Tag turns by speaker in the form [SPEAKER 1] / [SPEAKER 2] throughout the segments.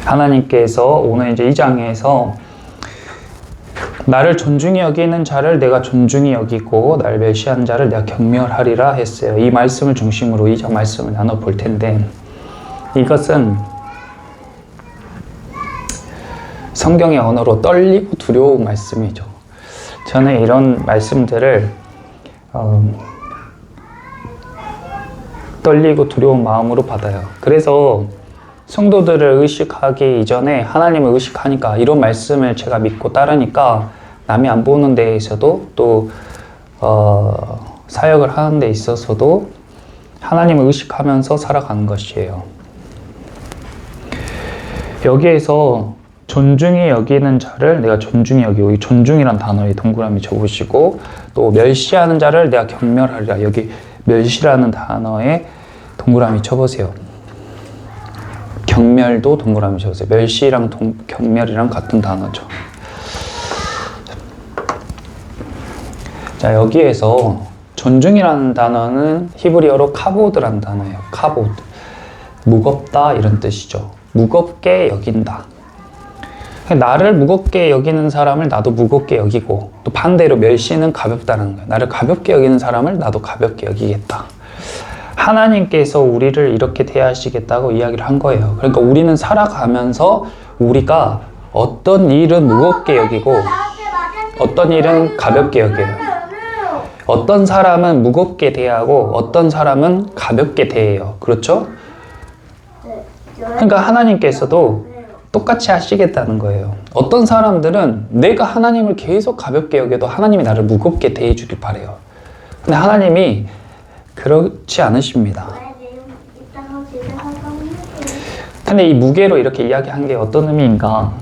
[SPEAKER 1] 하나님께서 오늘 이제 이 장에서 나를 존중히 여기는 자를 내가 존중히 여기고 나를 멸시하는 자를 내가 경멸하리라 했어요. 이 말씀을 중심으로 이 장 말씀을 나눠볼 텐데, 이것은 성경의 언어로 떨리고 두려운 말씀이죠. 저는 이런 말씀들을 떨리고 두려운 마음으로 받아요. 그래서 성도들을 의식하기 이전에 하나님을 의식하니까, 이런 말씀을 제가 믿고 따르니까 남이 안 보는 데에서도 또 사역을 하는 데 있어서도 하나님을 의식하면서 살아가는 것이에요. 여기에서 존중히 여기는 자를 내가 존중히 여기고, 이 존중이란 단어에 동그라미 쳐보시고, 또 멸시하는 자를 내가 경멸하리라, 여기 멸시라는 단어에 동그라미 쳐보세요. 경멸도 동그라미 쳐보세요. 멸시랑 경멸이랑 같은 단어죠. 자, 여기에서 존중이라는 단어는 히브리어로 카보드라는 단어예요. 카보드. 무겁다 이런 뜻이죠. 무겁게 여긴다. 나를 무겁게 여기는 사람을 나도 무겁게 여기고, 또 반대로 멸시는 가볍다는 거예요. 나를 가볍게 여기는 사람을 나도 가볍게 여기겠다. 하나님께서 우리를 이렇게 대하시겠다고 이야기를 한 거예요. 그러니까 우리는 살아가면서 우리가 어떤 일은 무겁게 여기고 어떤 일은 가볍게 여겨요. 어떤 사람은 무겁게 대하고 어떤 사람은 가볍게 대해요. 그렇죠? 그러니까 하나님께서도 똑같이 하시겠다는 거예요. 어떤 사람들은 내가 하나님을 계속 가볍게 여겨도 하나님이 나를 무겁게 대해주길 바래요. 근데 하나님이 그렇지 않으십니다. 근데 이 무게로 이렇게 이야기한 게 어떤 의미인가?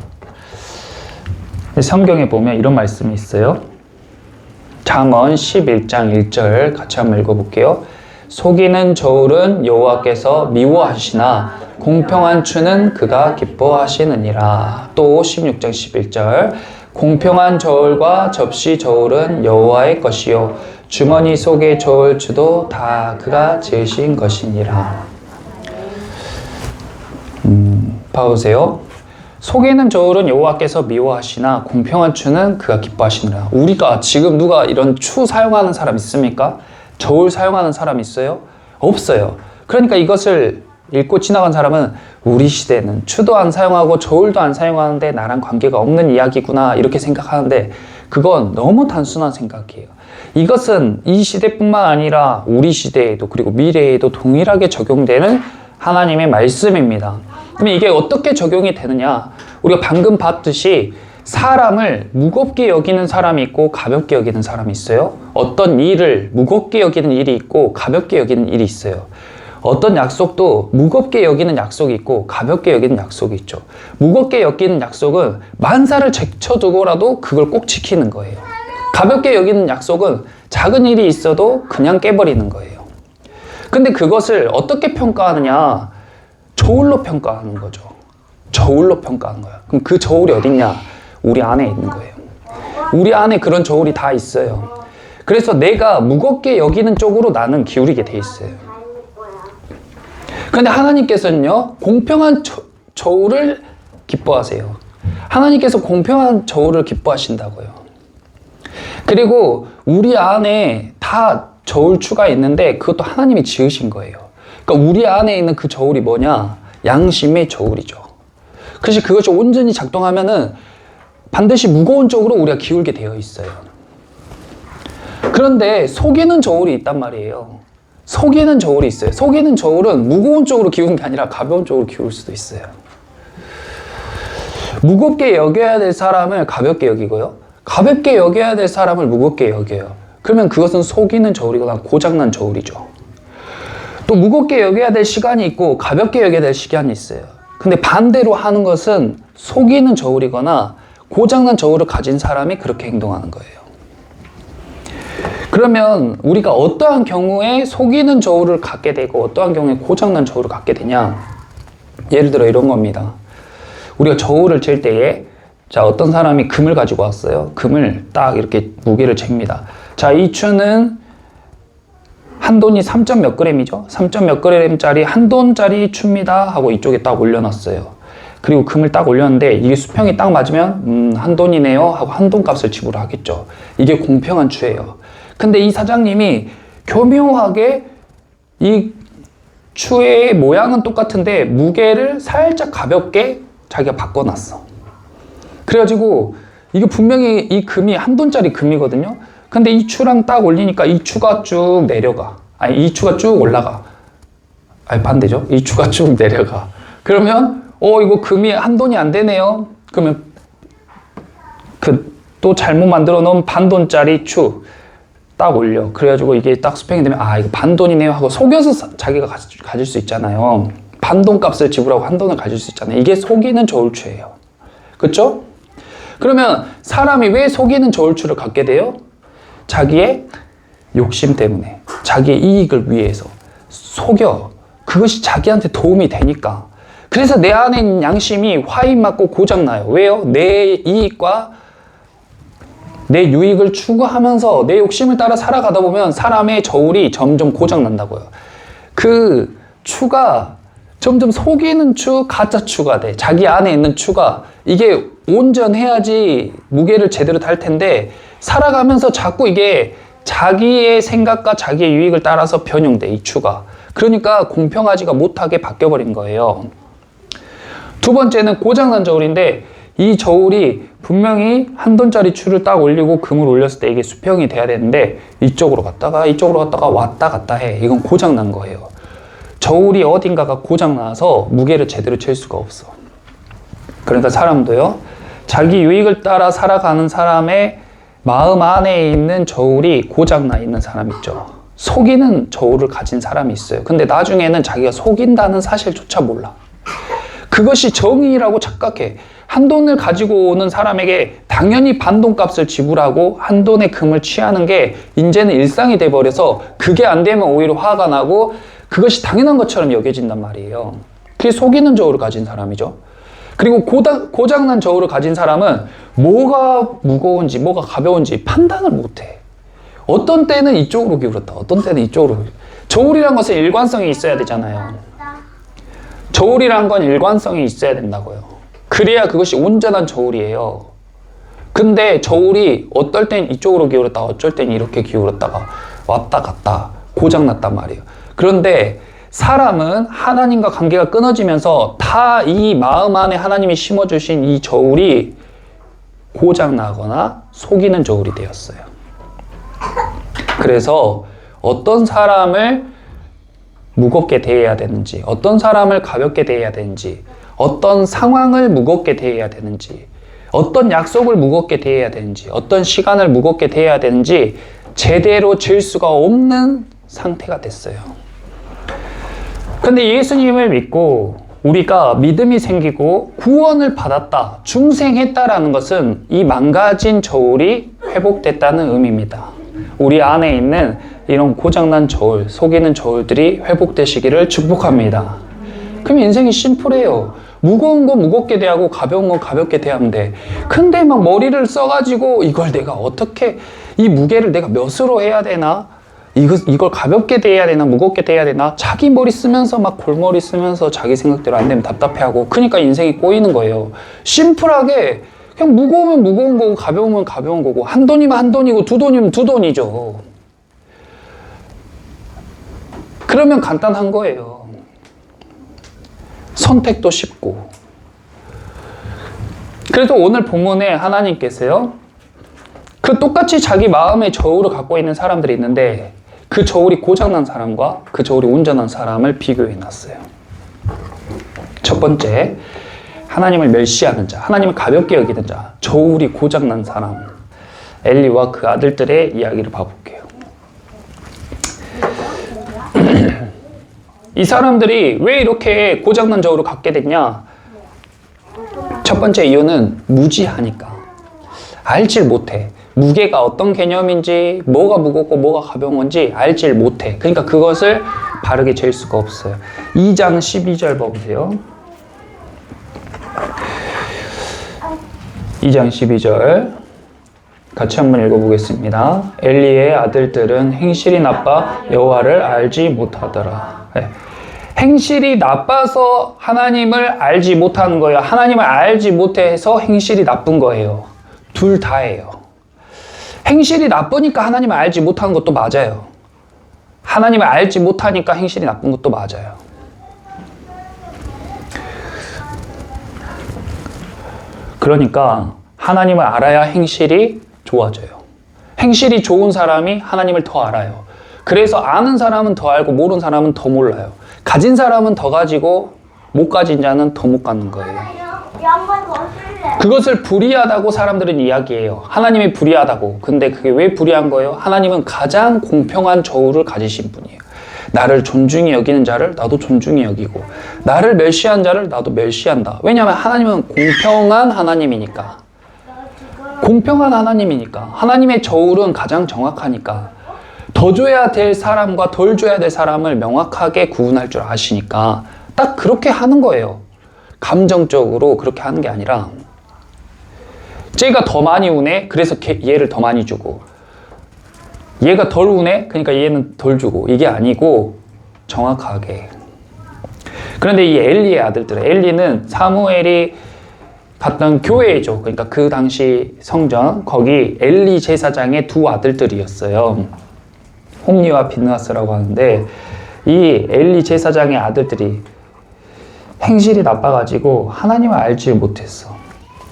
[SPEAKER 1] 성경에 보면 이런 말씀이 있어요. 잠언 11장 1절 같이 한번 읽어볼게요. 속이는 저울은 여호와께서 미워하시나 공평한 추는 그가 기뻐하시느니라. 또 16장 11절 공평한 저울과 접시 저울은 여호와의 것이요 주머니 속의 저울추도 다 그가 지으신 것이니라. 봐보세요. 속이는 저울은 여호와께서 미워하시나 공평한 추는 그가 기뻐하시느라. 우리가 지금 누가 이런 추 사용하는 사람 있습니까? 저울 사용하는 사람 있어요? 없어요. 그러니까 이것을 읽고 지나간 사람은 우리 시대는 추도 안 사용하고 저울도 안 사용하는데 나랑 관계가 없는 이야기구나 이렇게 생각하는데, 그건 너무 단순한 생각이에요. 이것은 이 시대뿐만 아니라 우리 시대에도 그리고 미래에도 동일하게 적용되는 하나님의 말씀입니다. 그럼 이게 어떻게 적용이 되느냐? 우리가 방금 봤듯이 사람을 무겁게 여기는 사람이 있고 가볍게 여기는 사람이 있어요. 어떤 일을 무겁게 여기는 일이 있고 가볍게 여기는 일이 있어요. 어떤 약속도 무겁게 여기는 약속이 있고 가볍게 여기는 약속이 있죠. 무겁게 여기는 약속은 만사를 제쳐두고라도 그걸 꼭 지키는 거예요. 가볍게 여기는 약속은 작은 일이 있어도 그냥 깨버리는 거예요. 근데 그것을 어떻게 평가하느냐? 저울로 평가하는 거죠. 저울로 평가하는 거예요. 그럼 그 저울이 어딨냐? 우리 안에 있는 거예요. 우리 안에 그런 저울이 다 있어요. 그래서 내가 무겁게 여기는 쪽으로 나는 기울이게 돼 있어요. 그런데 하나님께서는요, 공평한 저울을 기뻐하세요. 하나님께서 공평한 저울을 기뻐하신다고요. 그리고 우리 안에 다 저울추가 있는데 그것도 하나님이 지으신 거예요. 그러니까 우리 안에 있는 그 저울이 뭐냐? 양심의 저울이죠. 그래서 그것이 온전히 작동하면은 반드시 무거운 쪽으로 우리가 기울게 되어 있어요. 그런데 속이는 저울이 있단 말이에요. 속이는 저울이 있어요. 속이는 저울은 무거운 쪽으로 기우는 게 아니라 가벼운 쪽으로 기울 수도 있어요. 무겁게 여겨야 될 사람을 가볍게 여기고요. 가볍게 여겨야 될 사람을 무겁게 여겨요. 그러면 그것은 속이는 저울이거나 고장난 저울이죠. 또 무겁게 여겨야 될 시간이 있고 가볍게 여겨야 될 시간이 있어요. 근데 반대로 하는 것은 속이는 저울이거나 고장난 저울을 가진 사람이 그렇게 행동하는 거예요. 그러면 우리가 어떠한 경우에 속이는 저울을 갖게 되고 어떠한 경우에 고장난 저울을 갖게 되냐? 예를 들어 이런 겁니다. 우리가 저울을 잴 때에, 자, 어떤 사람이 금을 가지고 왔어요. 금을 딱 이렇게 무게를 잽니다. 자, 이 추는 한 돈이 3점 몇 그램이죠? 3점 몇 그램짜리 한 돈짜리 추입니다 하고 이쪽에 딱 올려놨어요. 그리고 금을 딱 올렸는데 이게 수평이 딱 맞으면 한 돈이네요 하고 한 돈 값을 지불하겠죠. 이게 공평한 추예요. 근데 이 사장님이 교묘하게 이 추의 모양은 똑같은데 무게를 살짝 가볍게 자기가 바꿔놨어. 그래가지고 이게 분명히 이 금이 한 돈짜리 금이거든요. 근데 이 추랑 딱 올리니까 이 추가 쭉 내려가. 아니 이 추가 쭉 올라가. 아니 반대죠. 이 추가 쭉 내려가. 그러면 이거 금이 한 돈이 안 되네요. 그러면 또 잘못 만들어 놓은 반 돈짜리 추 딱 올려. 그래가지고 이게 딱 수평이 되면 이거 반 돈이네요 하고 속여서 자기가 가질 수 있잖아요. 반 돈 값을 지불하고 한 돈을 가질 수 있잖아요. 이게 속이는 저울추예요. 그쵸? 그러면 사람이 왜 속이는 저울추를 갖게 돼요? 자기의 욕심 때문에, 자기의 이익을 위해서 속여. 그것이 자기한테 도움이 되니까. 그래서 내 안에 있는 양심이 화인 맞고 고장나요. 왜요? 내 이익과 내 유익을 추구하면서 내 욕심을 따라 살아가다 보면 사람의 저울이 점점 고장난다고요. 그 추가 점점 속이는 추, 가짜 추가 돼. 자기 안에 있는 추가. 이게 온전해야지 무게를 제대로 달 텐데 살아가면서 자꾸 이게 자기의 생각과 자기의 유익을 따라서 변형돼, 이 추가. 그러니까 공평하지가 못하게 바뀌어버린 거예요. 두 번째는 고장난 저울인데 이 저울이 분명히 한 돈짜리 추를 딱 올리고 금을 올렸을 때 이게 수평이 돼야 되는데 이쪽으로 갔다가 왔다 갔다 해. 이건 고장난 거예요. 저울이 어딘가가 고장나서 무게를 제대로 잴 수가 없어. 그러니까 사람도요, 자기 유익을 따라 살아가는 사람의 마음 안에 있는 저울이 고장나 있는 사람 있죠. 속이는 저울을 가진 사람이 있어요. 근데 나중에는 자기가 속인다는 사실조차 몰라. 그것이 정의라고 착각해. 한 돈을 가지고 오는 사람에게 당연히 반돈 값을 지불하고 한 돈의 금을 취하는 게 이제는 일상이 돼버려서 그게 안 되면 오히려 화가 나고 그것이 당연한 것처럼 여겨진단 말이에요. 그게 속이는 저울을 가진 사람이죠. 그리고 고장난 저울을 가진 사람은 뭐가 무거운지 뭐가 가벼운지 판단을 못해. 어떤 때는 이쪽으로 기울었다, 어떤 때는 이쪽으로. 저울이란 것은 일관성이 있어야 되잖아요. 저울이란 건 일관성이 있어야 된다고요. 그래야 그것이 온전한 저울이에요. 근데 저울이 어떨 땐 이쪽으로 기울었다, 어쩔 땐 이렇게 기울었다가 왔다 갔다 고장났단 말이에요. 그런데 사람은 하나님과 관계가 끊어지면서 다 이 마음 안에 하나님이 심어주신 이 저울이 고장나거나 속이는 저울이 되었어요. 그래서 어떤 사람을 무겁게 대해야 되는지, 어떤 사람을 가볍게 대해야 되는지, 어떤 상황을 무겁게 대해야 되는지, 어떤 약속을 무겁게 대해야 되는지, 어떤 시간을 무겁게 대해야 되는지 제대로 질 수가 없는 상태가 됐어요. 근데 예수님을 믿고 우리가 믿음이 생기고 구원을 받았다, 중생했다라는 것은 이 망가진 저울이 회복됐다는 의미입니다. 우리 안에 있는 이런 고장난 저울, 속이는 저울들이 회복되시기를 축복합니다. 그럼 인생이 심플해요. 무거운 거 무겁게 대하고 가벼운 거 가볍게 대하면 돼. 근데 막 머리를 써가지고 이걸 내가 어떻게, 이 무게를 내가 몇으로 해야 되나? 이걸 가볍게 대해야 되나? 무겁게 대해야 되나? 자기 머리 쓰면서 막 골머리 쓰면서 자기 생각대로 안 되면 답답해하고, 그러니까 인생이 꼬이는 거예요. 심플하게 그냥 무거우면 무거운 거고 가벼우면 가벼운 거고, 한 돈이면 한 돈이고 두 돈이면 두 돈이죠. 그러면 간단한 거예요. 선택도 쉽고. 그래서 오늘 본문에 하나님께서요, 그 똑같이 자기 마음의 저울을 갖고 있는 사람들이 있는데 그 저울이 고장난 사람과 그 저울이 온전한 사람을 비교해 놨어요. 첫 번째, 하나님을 멸시하는 자, 하나님을 가볍게 여기는 자, 저울이 고장난 사람, 엘리와 그 아들들의 이야기를 봐볼게요. 이 사람들이 왜 이렇게 고장난 저울을 갖게 됐냐? 첫 번째 이유는 무지하니까. 알질 못해. 무게가 어떤 개념인지, 뭐가 무겁고 뭐가 가벼운 건지 알질 못해. 그러니까 그것을 바르게 잴 수가 없어요. 2장 12절 보세요. 2장 12절 같이 한번 읽어보겠습니다. 엘리의 아들들은 행실이 나빠 여호와를 알지 못하더라. 네. 행실이 나빠서 하나님을 알지 못하는 거예요? 하나님을 알지 못해서 행실이 나쁜 거예요? 둘 다예요. 행실이 나쁘니까 하나님을 알지 못하는 것도 맞아요. 하나님을 알지 못하니까 행실이 나쁜 것도 맞아요. 그러니까 하나님을 알아야 행실이 좋아져요. 행실이 좋은 사람이 하나님을 더 알아요. 그래서 아는 사람은 더 알고 모르는 사람은 더 몰라요. 가진 사람은 더 가지고 못 가진 자는 더 못 갖는 거예요. 그것을 불의하다고 사람들은 이야기해요. 하나님이 불의하다고. 근데 그게 왜 불의한 거예요? 하나님은 가장 공평한 저울을 가지신 분이에요. 나를 존중히 여기는 자를 나도 존중히 여기고, 나를 멸시한 자를 나도 멸시한다. 왜냐하면 하나님은 공평한 하나님이니까. 공평한 하나님이니까. 하나님의 저울은 가장 정확하니까. 더 줘야 될 사람과 덜 줘야 될 사람을 명확하게 구분할 줄 아시니까 딱 그렇게 하는 거예요. 감정적으로 그렇게 하는 게 아니라, 쟤가 더 많이 우네, 그래서 얘를 더 많이 주고, 얘가 덜 우네, 그러니까 얘는 덜 주고, 이게 아니고 정확하게. 그런데 이 엘리의 아들들, 엘리는 사무엘이 갔던 교회죠. 그러니까 그 당시 성전, 거기 엘리 제사장의 두 아들들이었어요. 홈리와 비느하스라고 하는데, 이 엘리 제사장의 아들들이 행실이 나빠가지고 하나님을 알지 못했어.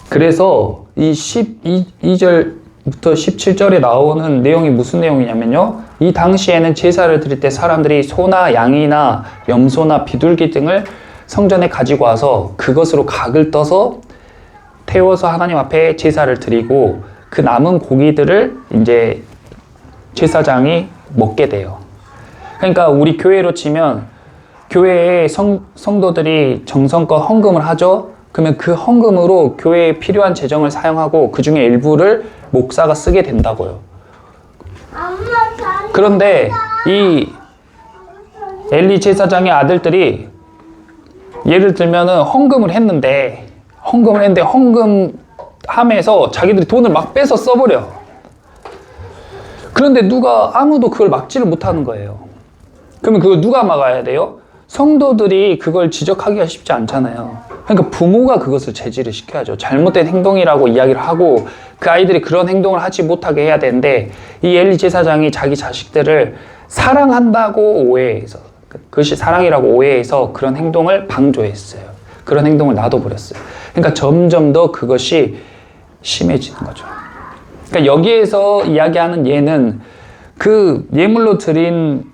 [SPEAKER 1] 그래서 이 12절부터 17절에 나오는 내용이 무슨 내용이냐면요, 이 당시에는 제사를 드릴 때 사람들이 소나 양이나 염소나 비둘기 등을 성전에 가지고 와서 그것으로 각을 떠서 태워서 하나님 앞에 제사를 드리고, 그 남은 고기들을 이제 제사장이 먹게 돼요. 그러니까 우리 교회로 치면 교회에 성도들이 정성껏 헌금을 하죠. 그러면 그 헌금으로 교회에 필요한 재정을 사용하고 그 중에 일부를 목사가 쓰게 된다고요. 그런데 이 엘리 제사장의 아들들이 예를 들면은 헌금을 했는데 헌금함에서 자기들이 돈을 막 빼서 써버려. 그런데 아무도 그걸 막지를 못하는 거예요. 그러면 그걸 누가 막아야 돼요? 성도들이 그걸 지적하기가 쉽지 않잖아요. 그러니까 부모가 그것을 제지를 시켜야죠. 잘못된 행동이라고 이야기를 하고 그 아이들이 그런 행동을 하지 못하게 해야 되는데, 이 엘리 제사장이 자기 자식들을 사랑한다고 오해해서, 그것이 사랑이라고 오해해서 그런 행동을 방조했어요. 그런 행동을 놔둬버렸어요. 그러니까 점점 더 그것이 심해지는 거죠. 그러니까 여기에서 이야기하는 예는 그 예물로 드린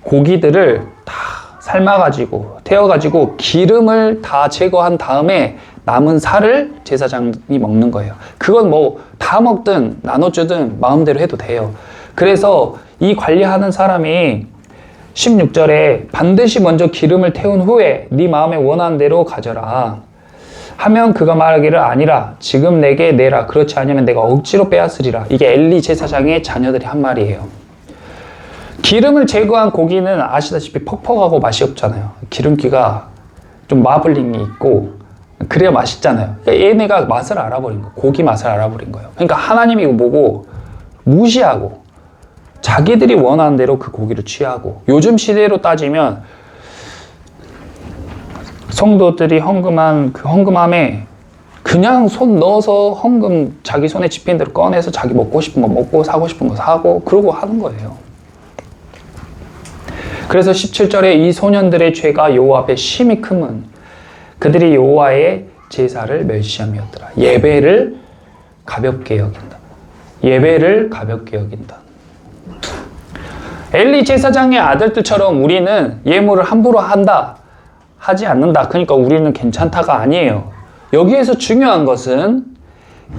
[SPEAKER 1] 고기들을 다 삶아가지고 태워가지고 기름을 다 제거한 다음에 남은 살을 제사장이 먹는 거예요. 그건 뭐 다 먹든 나눠주든 마음대로 해도 돼요. 그래서 이 관리하는 사람이 16절에 반드시 먼저 기름을 태운 후에 네 마음에 원하는 대로 가져라 하면 그가 말하기를 아니라 지금 내게 내라, 그렇지 않으면 내가 억지로 빼앗으리라. 이게 엘리 제사장의 자녀들이 한 말이에요. 기름을 제거한 고기는 아시다시피 퍽퍽하고 맛이 없잖아요. 기름기가 좀 마블링이 있고 그래야 맛있잖아요. 그러니까 얘네가 맛을 알아버린 거예요. 고기 맛을 알아버린 거예요. 그러니까 하나님이 이거 보고 무시하고 자기들이 원하는 대로 그 고기를 취하고, 요즘 시대로 따지면 성도들이 헌금한 그 헌금함에 그냥 손 넣어서 헌금 자기 손에 집힌 대로 꺼내서 자기 먹고 싶은 거 먹고 사고 싶은 거 사고 그러고 하는 거예요. 그래서 17절에 이 소년들의 죄가 여호와 앞에 심히 크면 그들이 여호와의 제사를 멸시함이었더라. 예배를 가볍게 여긴다. 예배를 가볍게 여긴다. 엘리 제사장의 아들들처럼 우리는 예물을 함부로 하지 않는다. 그러니까 우리는 괜찮다가 아니에요. 여기에서 중요한 것은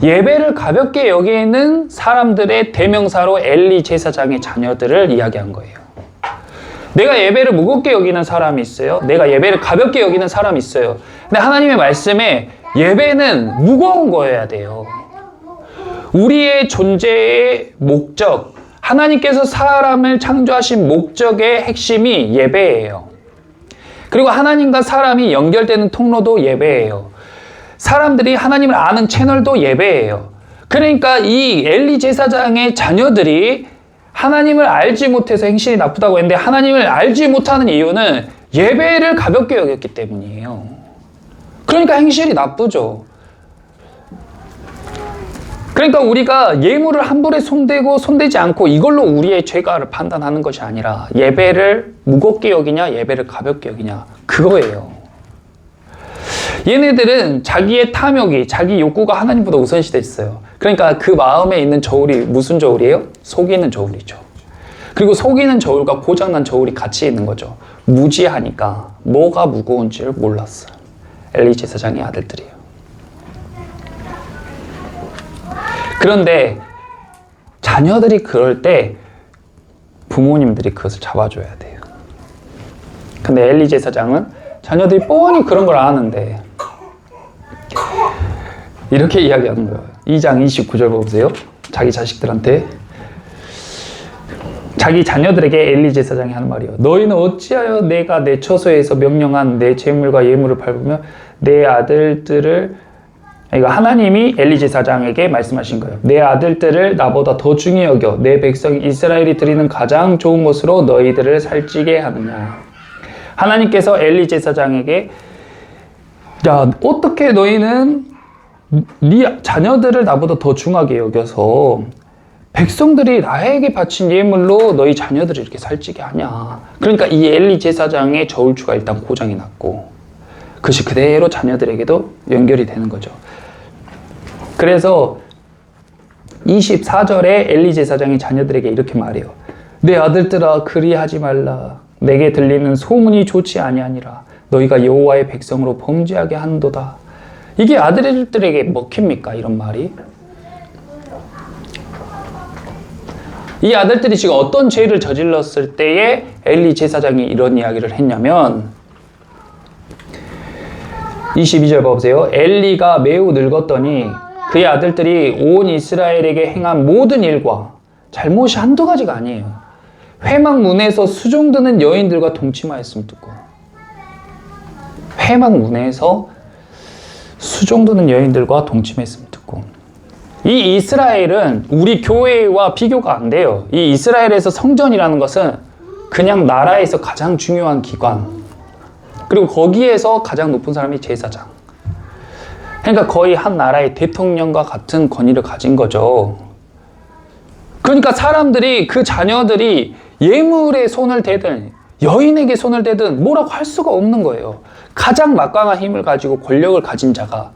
[SPEAKER 1] 예배를 가볍게 여기는 사람들의 대명사로 엘리 제사장의 자녀들을 이야기한 거예요. 내가 예배를 무겁게 여기는 사람이 있어요. 내가 예배를 가볍게 여기는 사람이 있어요. 근데 하나님의 말씀에 예배는 무거운 거여야 돼요. 우리의 존재의 목적, 하나님께서 사람을 창조하신 목적의 핵심이 예배예요. 그리고 하나님과 사람이 연결되는 통로도 예배예요. 사람들이 하나님을 아는 채널도 예배예요. 그러니까 이 엘리 제사장의 자녀들이 하나님을 알지 못해서 행실이 나쁘다고 했는데, 하나님을 알지 못하는 이유는 예배를 가볍게 여겼기 때문이에요. 그러니까 행실이 나쁘죠. 그러니까 우리가 예물을 함부로 손대고 손대지 않고 이걸로 우리의 죄가를 판단하는 것이 아니라 예배를 무겁게 여기냐 예배를 가볍게 여기냐 그거예요. 얘네들은 자기의 탐욕이 자기 욕구가 하나님보다 우선시 됐어요. 그러니까 그 마음에 있는 저울이 무슨 저울이에요? 속이는 저울이죠. 그리고 속이는 저울과 고장난 저울이 같이 있는 거죠. 무지하니까 뭐가 무거운지를 몰랐어요. 엘리 제사장의 아들들이에요. 그런데 자녀들이 그럴 때 부모님들이 그것을 잡아줘야 돼요. 근데 엘리 제사장은 자녀들이 뻔히 그런 걸 아는데 이렇게 이야기하는 거예요. 2장 29절 보세요. 자기 자식들한테 자기 자녀들에게 엘리 제사장이 하는 말이에요. 너희는 어찌하여 내가 내 처소에서 명령한 내 제물과 예물을 밟으며 내 아들들을 그러니까 하나님이 엘리 제사장에게 말씀하신 거예요. 내 아들들을 나보다 더 중히 여겨 내 백성 이스라엘이 드리는 가장 좋은 것으로 너희들을 살찌게 하느냐. 하나님께서 엘리 제사장에게 야 어떻게 너희는 네 자녀들을 나보다 더 중하게 여겨서 백성들이 나에게 바친 예물로 너희 자녀들을 이렇게 살찌게 하냐. 그러니까 이 엘리 제사장의 저울추가 일단 고장이 났고 그것이 그대로 자녀들에게도 연결이 되는 거죠. 그래서 24절에 엘리 제사장이 자녀들에게 이렇게 말해요. 내 아들들아 그리하지 말라. 내게 들리는 소문이 좋지 아니하니라. 너희가 여호와의 백성으로 범죄하게 한도다. 이게 아들들에게 먹힙니까? 이런 말이. 이 아들들이 지금 어떤 죄를 저질렀을 때에 엘리 제사장이 이런 이야기를 했냐면 22절 보세요. 엘리가 매우 늙었더니 그의 아들들이 온 이스라엘에게 행한 모든 일과 잘못이 한두 가지가 아니에요. 회막문에서 수종드는 여인들과 동침하였음 듣고 회막문에서 수종드는 여인들과 동침했음 듣고 이 이스라엘은 우리 교회와 비교가 안 돼요. 이 이스라엘에서 성전이라는 것은 그냥 나라에서 가장 중요한 기관 그리고 거기에서 가장 높은 사람이 제사장. 그러니까 거의 한 나라의 대통령과 같은 권위를 가진 거죠. 그러니까 사람들이 그 자녀들이 예물에 손을 대든 여인에게 손을 대든 뭐라고 할 수가 없는 거예요. 가장 막강한 힘을 가지고 권력을 가진 자가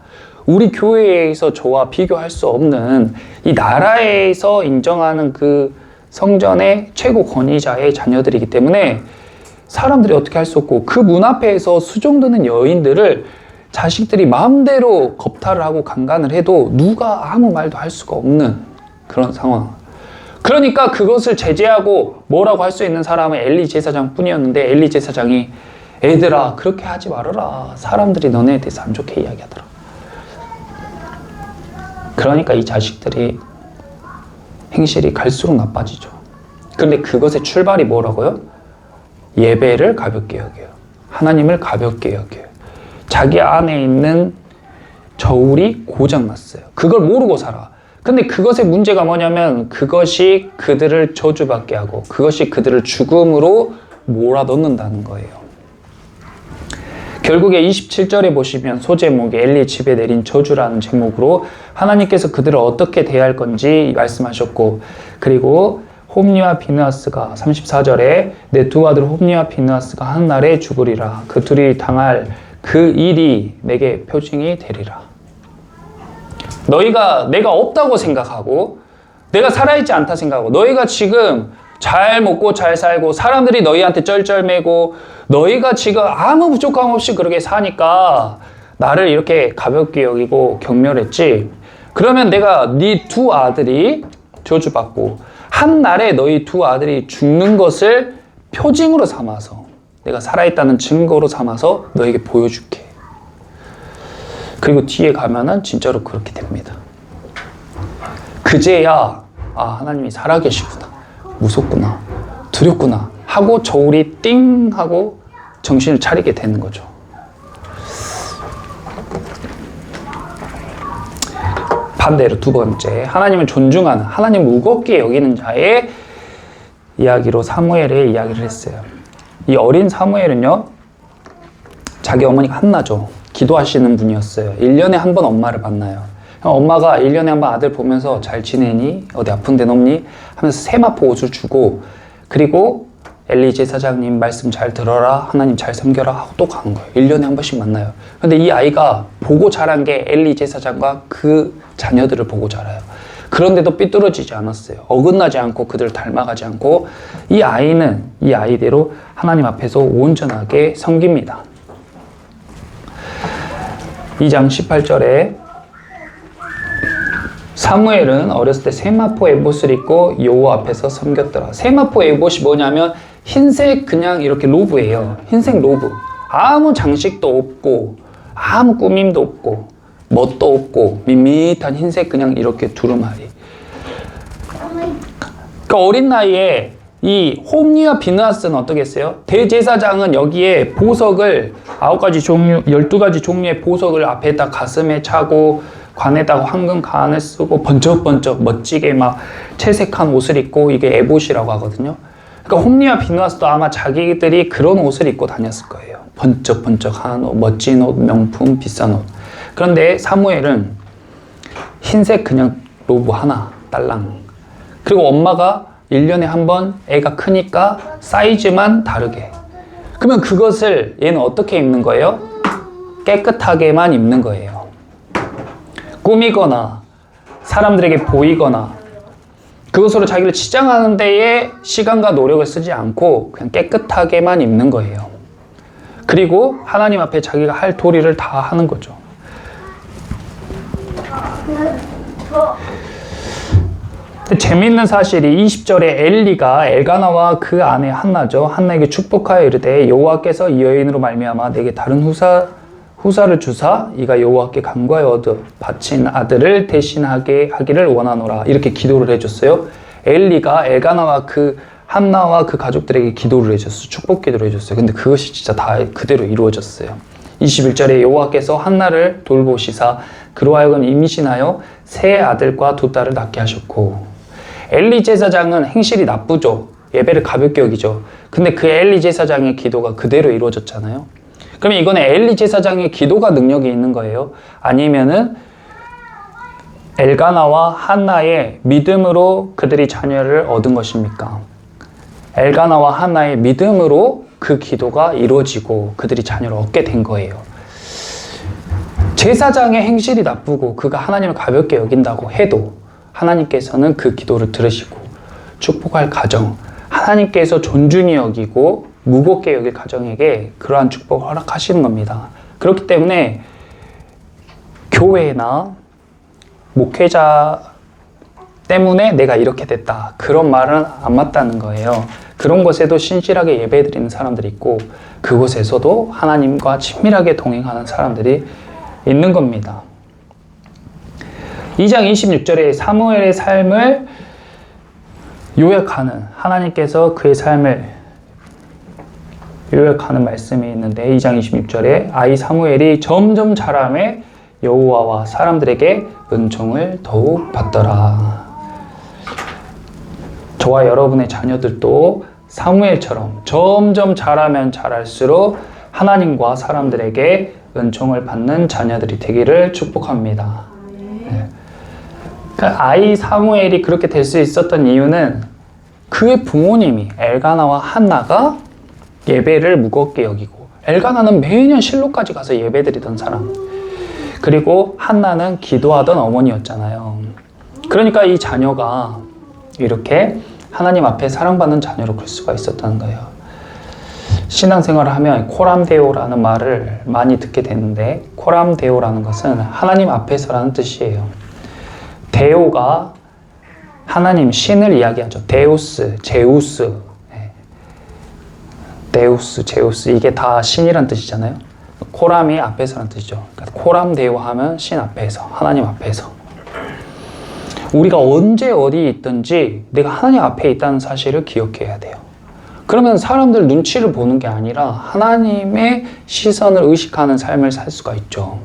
[SPEAKER 1] 우리 교회에서 저와 비교할 수 없는 이 나라에서 인정하는 그 성전의 최고 권위자의 자녀들이기 때문에 사람들이 어떻게 할 수 없고 그 문 앞에서 수종드는 여인들을 자식들이 마음대로 겁탈을 하고 강간을 해도 누가 아무 말도 할 수가 없는 그런 상황. 그러니까 그것을 제재하고 뭐라고 할 수 있는 사람은 엘리 제사장 뿐이었는데 엘리 제사장이 애들아 그렇게 하지 말아라. 사람들이 너네에 대해서 안 좋게 이야기하더라. 그러니까 이 자식들이 행실이 갈수록 나빠지죠. 그런데 그것의 출발이 뭐라고요? 예배를 가볍게 여겨요. 하나님을 가볍게 여겨요. 자기 안에 있는 저울이 고장났어요. 그걸 모르고 살아. 근데 그것의 문제가 뭐냐면 그것이 그들을 저주받게 하고 그것이 그들을 죽음으로 몰아넣는다는 거예요. 결국에 27절에 보시면 소제목이 엘리 집에 내린 저주라는 제목으로 하나님께서 그들을 어떻게 대할 건지 말씀하셨고 그리고 홈니와 비느하스가 34절에 내 두 아들 홈니와 비느하스가 한 날에 죽으리라. 그 둘이 당할 그 일이 내게 표징이 되리라. 너희가 내가 없다고 생각하고 내가 살아있지 않다 생각하고 너희가 지금 잘 먹고 잘 살고 사람들이 너희한테 쩔쩔매고 너희가 지금 아무 부족함 없이 그렇게 사니까 나를 이렇게 가볍게 여기고 경멸했지. 그러면 내가 네 두 아들이 저주받고 한 날에 너희 두 아들이 죽는 것을 표징으로 삼아서 내가 살아있다는 증거로 삼아서 너에게 보여줄게. 그리고 뒤에 가면은 진짜로 그렇게 됩니다. 그제야 하나님이 살아계시구나. 무섭구나. 두렵구나. 하고 저울이 띵 하고 정신을 차리게 되는 거죠. 반대로 두 번째, 하나님을 존중하는, 하나님을 무겁게 여기는 자의 이야기로 사무엘의 이야기를 했어요. 이 어린 사무엘은요, 자기 어머니가 한나죠. 기도하시는 분이었어요. 1년에 한 번 엄마를 만나요. 엄마가 1년에 한 번 아들 보면서 잘 지내니? 어디 아픈 데는 없니? 하면서 세마포 옷을 주고, 그리고 엘리 제사장님 말씀 잘 들어라, 하나님 잘 섬겨라 하고 또 가는 거예요. 1년에 한 번씩 만나요. 근데 이 아이가 보고 자란 게 엘리 제사장과 그 자녀들을 보고 자라요. 그런데도 삐뚤어지지 않았어요. 어긋나지 않고 그들을 닮아가지 않고 이 아이는 이 아이대로 하나님 앞에서 온전하게 섬깁니다. 2장 18절에 사무엘은 어렸을 때 세마포 에봇을 입고 여호와 앞에서 섬겼더라. 세마포 에봇이 뭐냐면 흰색 그냥 이렇게 로브예요. 흰색 로브. 아무 장식도 없고 아무 꾸밈도 없고 멋도 없고 밋밋한 흰색 그냥 이렇게 두루마리. 그러니까 어린 나이에 이 홈리와 비느하스는 어떻게 했어요? 대제사장은 여기에 보석을 9가지 종류, 12가지 종류의 보석을 앞에다 가슴에 차고 관에다가 황금 관을 쓰고 번쩍번쩍 멋지게 막 채색한 옷을 입고 이게 에봇이라고 하거든요. 그러니까 홈리와 비느하스도 아마 자기들이 그런 옷을 입고 다녔을 거예요. 번쩍번쩍한 옷, 멋진 옷, 명품, 비싼 옷. 그런데 사무엘은 흰색 그냥 로브 하나 딸랑. 그리고 엄마가 1년에 한 번 애가 크니까 사이즈만 다르게. 그러면 그것을 얘는 어떻게 입는 거예요? 깨끗하게만 입는 거예요. 꾸미거나 사람들에게 보이거나 그것으로 자기를 치장하는 데에 시간과 노력을 쓰지 않고 그냥 깨끗하게만 입는 거예요. 그리고 하나님 앞에 자기가 할 도리를 다 하는 거죠. 재미있는 사실이 20절에 엘리가 엘가나와 그 아내 한나죠. 한나에게 축복하여 이르되 여호와께서 이 여인으로 말미암아 내게 다른 후사를 주사 이가 여호와께 간과히 얻어 바친 아들을 대신하게 하기를 원하노라. 이렇게 기도를 해줬어요. 엘리가 엘가나와 그 한나와 그 가족들에게 기도를 해줬어요. 축복 기도를 해줬어요. 근데 그것이 진짜 다 그대로 이루어졌어요. 21절에 여호와께서 한나를 돌보시사 그로 하여금 임신하여 세 아들과 두 딸을 낳게 하셨고, 엘리 제사장은 행실이 나쁘죠. 예배를 가볍게 여기죠. 근데 그 엘리 제사장의 기도가 그대로 이루어졌잖아요. 그러면 이거는 엘리 제사장의 기도가 능력이 있는 거예요? 아니면은 엘가나와 한나의 믿음으로 그들이 자녀를 얻은 것입니까? 엘가나와 한나의 믿음으로 그 기도가 이루어지고 그들이 자녀를 얻게 된 거예요. 제사장의 행실이 나쁘고 그가 하나님을 가볍게 여긴다고 해도 하나님께서는 그 기도를 들으시고 축복할 가정, 하나님께서 존중히 여기고 무겁게 여길 가정에게 그러한 축복을 허락하시는 겁니다. 그렇기 때문에 교회나 목회자 때문에 내가 이렇게 됐다, 그런 말은 안 맞다는 거예요. 그런 곳에도 신실하게 예배드리는 사람들이 있고 그곳에서도 하나님과 친밀하게 동행하는 사람들이 있는 겁니다. 2장 26절에 사무엘의 삶을 요약하는, 하나님께서 그의 삶을 요약하는 말씀이 있는데 2장 26절에 아이 사무엘이 점점 자라매 여호와와 사람들에게 은총을 더욱 받더라. 저와 여러분의 자녀들도 사무엘처럼 점점 자라면 자랄수록 하나님과 사람들에게 은총을 받는 자녀들이 되기를 축복합니다. 네. 그러니까 아이 사무엘이 그렇게 될 수 있었던 이유는 그의 부모님이 엘가나와 한나가 예배를 무겁게 여기고, 엘가나는 매년 실로까지 가서 예배드리던 사람, 그리고 한나는 기도하던 어머니였잖아요. 그러니까 이 자녀가 이렇게 하나님 앞에 사랑받는 자녀로 클 수가 있었다는 거예요. 신앙생활을 하면 코람데오라는 말을 많이 듣게 되는데, 코람데오라는 것은 하나님 앞에서라는 뜻이에요. 데오가 하나님, 신을 이야기하죠. 데우스, 제우스, 데우스, 제우스, 이게 다 신이란 뜻이잖아요. 코람이 앞에서라는 뜻이죠. 그러니까 코람데오 하면 신 앞에서, 하나님 앞에서. 우리가 언제 어디 있든지 내가 하나님 앞에 있다는 사실을 기억해야 돼요. 그러면 사람들 눈치를 보는 게 아니라 하나님의 시선을 의식하는 삶을 살 수가 있죠.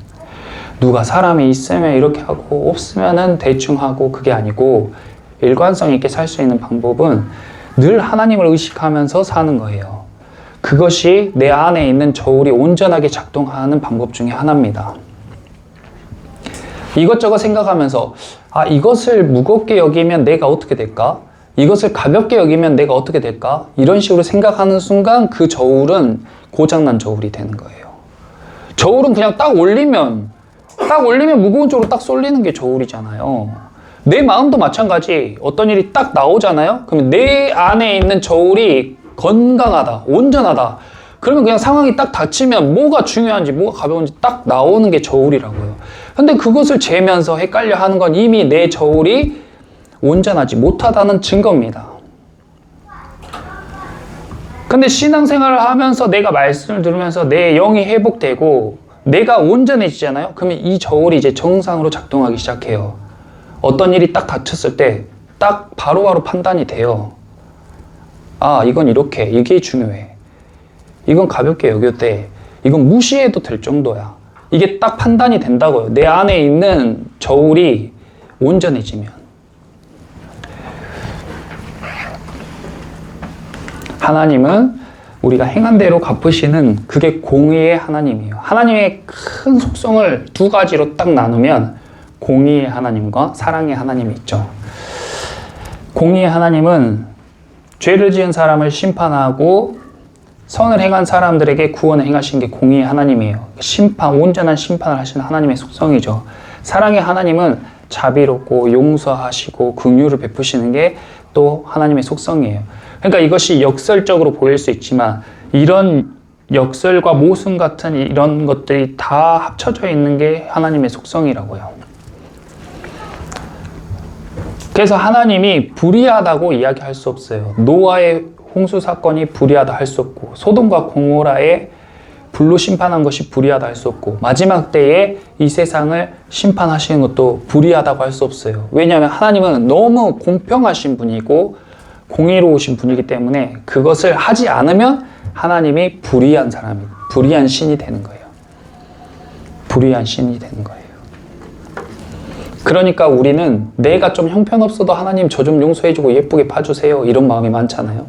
[SPEAKER 1] 누가 사람이 있으면 이렇게 하고 없으면은 대충 하고, 그게 아니고 일관성 있게 살 수 있는 방법은 늘 하나님을 의식하면서 사는 거예요. 그것이 내 안에 있는 저울이 온전하게 작동하는 방법 중에 하나입니다. 이것저것 생각하면서 이것을 무겁게 여기면 내가 어떻게 될까? 이것을 가볍게 여기면 내가 어떻게 될까? 이런 식으로 생각하는 순간 그 저울은 고장난 저울이 되는 거예요. 저울은 그냥 딱 올리면 무거운 쪽으로 딱 쏠리는 게 저울이잖아요. 내 마음도 마찬가지. 어떤 일이 딱 나오잖아요. 그러면 내 안에 있는 저울이 건강하다, 온전하다. 그러면 그냥 상황이 딱 닥치면 뭐가 중요한지 뭐가 가벼운지 딱 나오는 게 저울이라고요. 근데 그것을 재면서 헷갈려 하는 건 이미 내 저울이 온전하지 못하다는 증거입니다. 근데 신앙생활을 하면서 내가 말씀을 들으면서 내 영이 회복되고 내가 온전해지잖아요. 그러면 이 저울이 이제 정상으로 작동하기 시작해요. 어떤 일이 딱 닥쳤을 때 딱 바로바로 판단이 돼요. 이건 이렇게, 이게 중요해. 이건 가볍게 여겨도 돼. 이건 무시해도 될 정도야. 이게 딱 판단이 된다고요. 내 안에 있는 저울이 온전해지면. 하나님은 우리가 행한 대로 갚으시는 그게 공의의 하나님이에요. 하나님의 큰 속성을 두 가지로 딱 나누면 공의의 하나님과 사랑의 하나님이 있죠. 공의의 하나님은 죄를 지은 사람을 심판하고 선을 행한 사람들에게 구원을 행하신 게 공의의 하나님이에요. 온전한 심판을 하시는 하나님의 속성이죠. 사랑의 하나님은 자비롭고 용서하시고 긍휼을 베푸시는 게 또 하나님의 속성이에요. 그러니까 이것이 역설적으로 보일 수 있지만 이런 역설과 모순 같은 이런 것들이 다 합쳐져 있는 게 하나님의 속성이라고요. 그래서 하나님이 불의하다고 이야기할 수 없어요. 노아의 홍수 사건이 불의하다 할 수 없고 소돔과 고모라의 불로 심판한 것이 불의하다 할 수 없고 마지막 때에 이 세상을 심판하시는 것도 불의하다고 할 수 없어요. 왜냐하면 하나님은 너무 공평하신 분이고 공의로우신 분이기 때문에 그것을 하지 않으면 하나님이 불의한 신이 되는 거예요. 불의한 신이 되는 거예요. 그러니까 우리는 내가 좀 형편없어도 하나님 저 좀 용서해주고 예쁘게 봐주세요. 이런 마음이 많잖아요.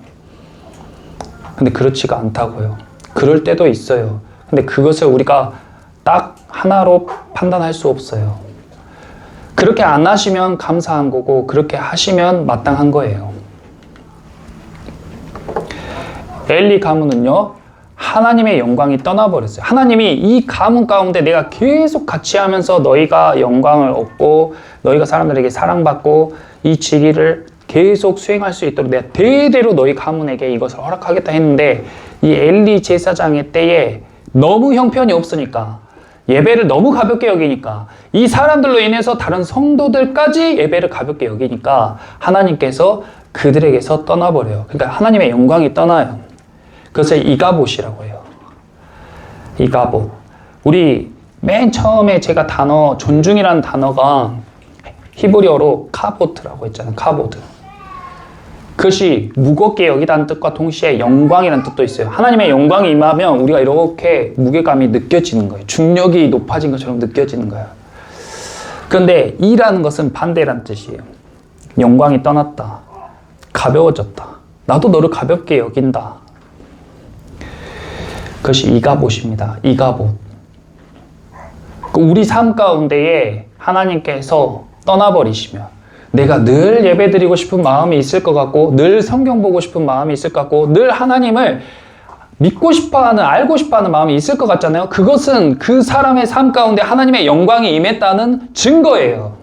[SPEAKER 1] 근데 그렇지가 않다고요. 그럴 때도 있어요. 근데 그것을 우리가 딱 하나로 판단할 수 없어요. 그렇게 안 하시면 감사한 거고 그렇게 하시면 마땅한 거예요. 엘리 가문은요, 하나님의 영광이 떠나버렸어요. 하나님이 이 가문 가운데 내가 계속 같이 하면서 너희가 영광을 얻고 너희가 사람들에게 사랑받고 이 직위를 계속 수행할 수 있도록 내가 대대로 너희 가문에게 이것을 허락하겠다 했는데 이 엘리 제사장의 때에 너무 형편이 없으니까 예배를 너무 가볍게 여기니까 이 사람들로 인해서 다른 성도들까지 예배를 가볍게 여기니까 하나님께서 그들에게서 떠나버려요. 그러니까 하나님의 영광이 떠나요. 그것을 이가봇이라고 해요. 이가봇. 우리 맨 처음에 제가 존중이라는 단어가 히브리어로 카보트라고 했잖아요. 카보드. 그것이 무겁게 여기다는 뜻과 동시에 영광이라는 뜻도 있어요. 하나님의 영광이 임하면 우리가 이렇게 무게감이 느껴지는 거예요. 중력이 높아진 것처럼 느껴지는 거예요. 그런데 이라는 것은 반대라는 뜻이에요. 영광이 떠났다. 가벼워졌다. 나도 너를 가볍게 여긴다. 그것이 이가봇입니다. 이가봇. 우리 삶 가운데에 하나님께서 떠나버리시면 내가 늘 예배드리고 싶은 마음이 있을 것 같고 늘 성경 보고 싶은 마음이 있을 것 같고 늘 하나님을 믿고 싶어하는, 알고 싶어하는 마음이 있을 것 같잖아요. 그것은 그 사람의 삶 가운데 하나님의 영광이 임했다는 증거예요.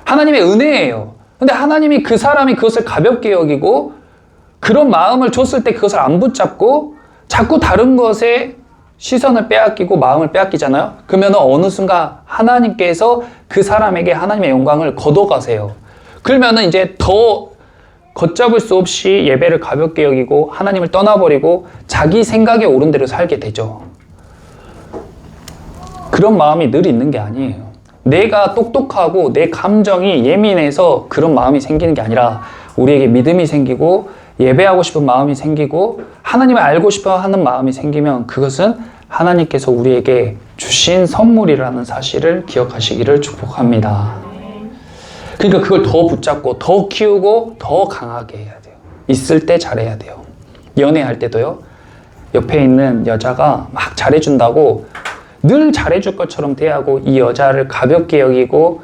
[SPEAKER 1] 하나님의 은혜예요. 근데 하나님이 그 사람이 그것을 가볍게 여기고 그런 마음을 줬을 때 그것을 안 붙잡고 자꾸 다른 것에 시선을 빼앗기고 마음을 빼앗기잖아요. 그러면 어느 순간 하나님께서 그 사람에게 하나님의 영광을 거둬가세요. 그러면 이제 더 걷잡을 수 없이 예배를 가볍게 여기고 하나님을 떠나버리고 자기 생각에 옳은 대로 살게 되죠. 그런 마음이 늘 있는 게 아니에요. 내가 똑똑하고 내 감정이 예민해서 그런 마음이 생기는 게 아니라 우리에게 믿음이 생기고 예배하고 싶은 마음이 생기고 하나님을 알고 싶어 하는 마음이 생기면 그것은 하나님께서 우리에게 주신 선물이라는 사실을 기억하시기를 축복합니다. 그러니까 그걸 더 붙잡고 더 키우고 더 강하게 해야 돼요. 있을 때 잘해야 돼요. 연애할 때도요. 옆에 있는 여자가 막 잘해준다고 늘 잘해줄 것처럼 대하고 이 여자를 가볍게 여기고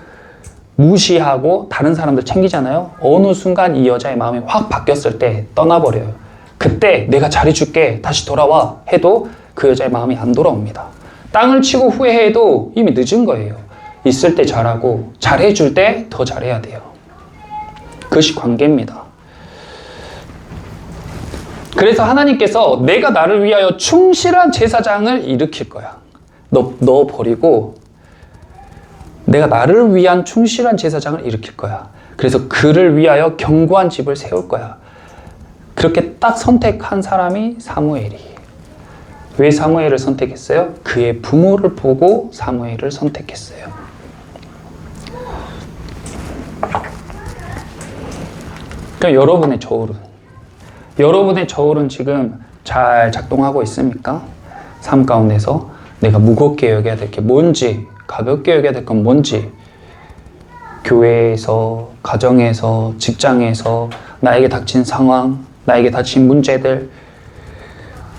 [SPEAKER 1] 무시하고 다른 사람들 챙기잖아요. 어느 순간 이 여자의 마음이 확 바뀌었을 때 떠나버려요. 그때 내가 잘해줄게 다시 돌아와 해도 그 여자의 마음이 안 돌아옵니다. 땅을 치고 후회해도 이미 늦은 거예요. 있을 때 잘하고 잘해줄 때 더 잘해야 돼요. 그것이 관계입니다. 그래서 하나님께서 내가 나를 위하여 충실한 제사장을 일으킬 거야. 너 버리고 내가 나를 위한 충실한 제사장을 일으킬 거야. 그래서 그를 위하여 견고한 집을 세울 거야. 그렇게 딱 선택한 사람이 사무엘이에요. 왜 사무엘을 선택했어요? 그의 부모를 보고 사무엘을 선택했어요. 그럼 여러분의 저울은 지금 잘 작동하고 있습니까? 삶 가운데서 내가 무겁게 여겨야 될 게 뭔지, 가볍게 여겨야 될 건 뭔지, 교회에서, 가정에서, 직장에서 나에게 닥친 상황, 나에게 닥친 문제들,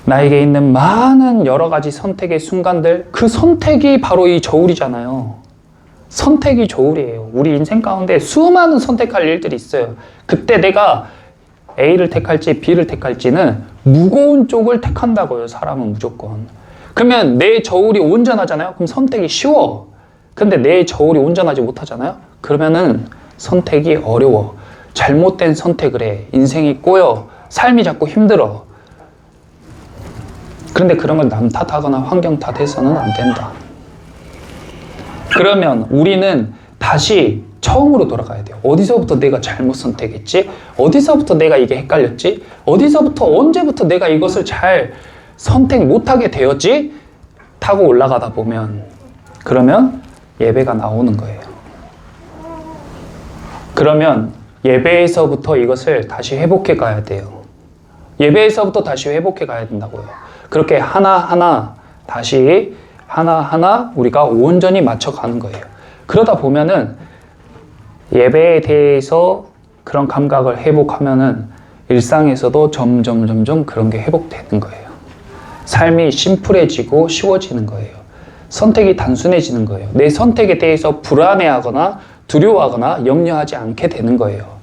[SPEAKER 1] 나에게 있는 많은 여러 가지 선택의 순간들, 그 선택이 바로 이 저울이잖아요. 선택이 저울이에요. 우리 인생 가운데 수많은 선택할 일들이 있어요. 그때 내가 A를 택할지 B를 택할지는 무거운 쪽을 택한다고요. 사람은 무조건. 그러면 내 저울이 온전하잖아요. 그럼 선택이 쉬워. 근데 내 저울이 온전하지 못하잖아요. 그러면은 선택이 어려워. 잘못된 선택을 해. 인생이 꼬여. 삶이 자꾸 힘들어. 그런데 그런 걸 남 탓하거나 환경 탓해서는 안 된다. 그러면 우리는 다시 처음으로 돌아가야 돼요. 어디서부터 내가 잘못 선택했지? 어디서부터 내가 이게 헷갈렸지? 어디서부터 언제부터 내가 이것을 잘 선택 못하게 되었지? 타고 올라가다 보면 그러면 예배가 나오는 거예요. 그러면 예배에서부터 이것을 다시 회복해 가야 돼요. 예배에서부터 다시 회복해 가야 된다고요. 그렇게 하나하나 다시 하나하나 우리가 온전히 맞춰가는 거예요. 그러다 보면은 예배에 대해서 그런 감각을 회복하면은 일상에서도 점점 그런 게 회복되는 거예요. 삶이 심플해지고 쉬워지는 거예요. 선택이 단순해지는 거예요. 내 선택에 대해서 불안해하거나 두려워하거나 염려하지 않게 되는 거예요.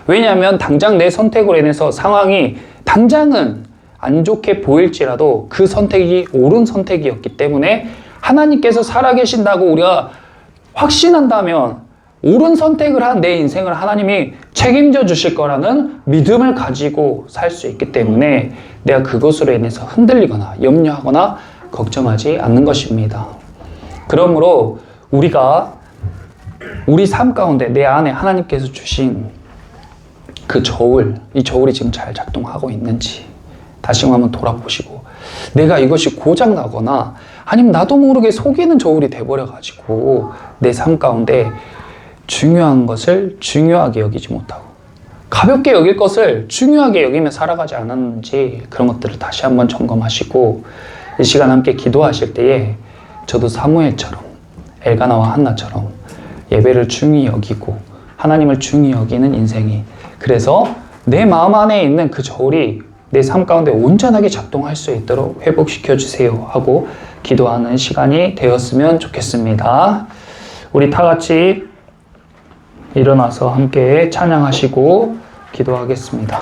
[SPEAKER 1] 왜냐하면 당장 내 선택으로 인해서 상황이 당장은 안 좋게 보일지라도 그 선택이 옳은 선택이었기 때문에 하나님께서 살아계신다고 우리가 확신한다면 옳은 선택을 한 내 인생을 하나님이 책임져 주실 거라는 믿음을 가지고 살 수 있기 때문에 내가 그것으로 인해서 흔들리거나 염려하거나 걱정하지 않는 것입니다. 그러므로 우리가 우리 삶 가운데 내 안에 하나님께서 주신 그 저울, 이 저울이 지금 잘 작동하고 있는지 다시 한번 돌아보시고, 내가 이것이 고장나거나 아니면 나도 모르게 속이는 저울이 돼버려가지고 내 삶 가운데 중요한 것을 중요하게 여기지 못하고 가볍게 여길 것을 중요하게 여기며 살아가지 않았는지 그런 것들을 다시 한번 점검하시고, 이 시간 함께 기도하실 때에 저도 사무엘처럼 엘가나와 한나처럼 예배를 중히 여기고 하나님을 중히 여기는 인생이, 그래서 내 마음 안에 있는 그 저울이 내 삶 가운데 온전하게 작동할 수 있도록 회복시켜 주세요 하고 기도하는 시간이 되었으면 좋겠습니다. 우리 다 같이 일어나서 함께 찬양하시고 기도하겠습니다.